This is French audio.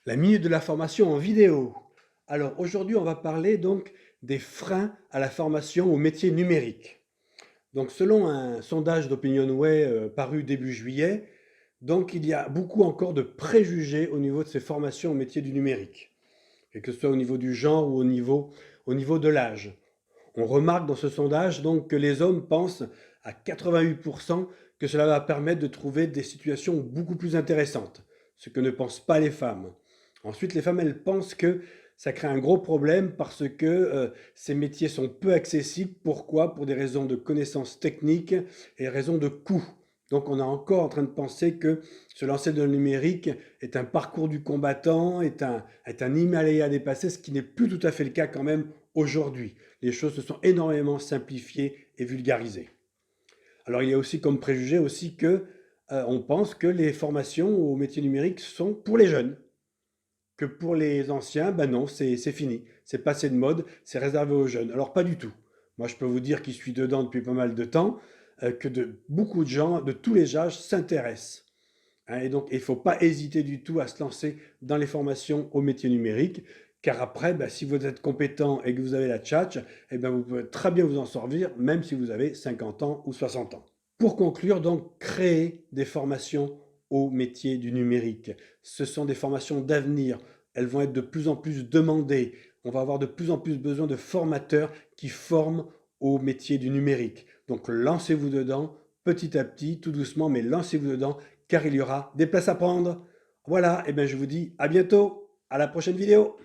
La minute de la formation en vidéo. Alors aujourd'hui, on va parler donc des freins à la formation au métier numérique. Donc selon un sondage d'OpinionWay paru début juillet, donc il y a beaucoup encore de préjugés au niveau de ces formations au métier du numérique, et que ce soit au niveau du genre ou au niveau de l'âge. On remarque dans ce sondage donc que les hommes pensent à 88% que cela va permettre de trouver des situations beaucoup plus intéressantes, ce que ne pensent pas les femmes. Ensuite, les femmes, elles pensent que ça crée un gros problème parce que ces métiers sont peu accessibles. Pourquoi? Pour des raisons de connaissances techniques et raisons de coût. Donc on est encore en train de penser que se lancer dans le numérique est un parcours du combattant, est un Himalaya à dépasser, ce qui n'est plus tout à fait le cas quand même aujourd'hui. Les choses se sont énormément simplifiées et vulgarisées. Alors il y a aussi comme préjugé aussi que on pense que les formations au métier numérique sont pour les jeunes, que pour les anciens, ben non, c'est fini, c'est passé de mode, c'est réservé aux jeunes. Alors pas du tout. Moi je peux vous dire qui suis dedans depuis pas mal de temps, que beaucoup de gens de tous les âges s'intéressent. Hein, et donc il ne faut pas hésiter du tout à se lancer dans les formations au métier numérique, car après, ben, si vous êtes compétent et que vous avez la tchatch, eh ben, vous pouvez très bien vous en sortir, même si vous avez 50 ans ou 60 ans. Pour conclure, donc, créer des formations au métier du numérique. Ce sont des formations d'avenir. Elles vont être de plus en plus demandées. On va avoir de plus en plus besoin de formateurs qui forment au métier du numérique. Donc lancez-vous dedans, petit à petit, tout doucement, mais lancez-vous dedans, car il y aura des places à prendre. Voilà, et bien je vous dis à bientôt, à la prochaine vidéo.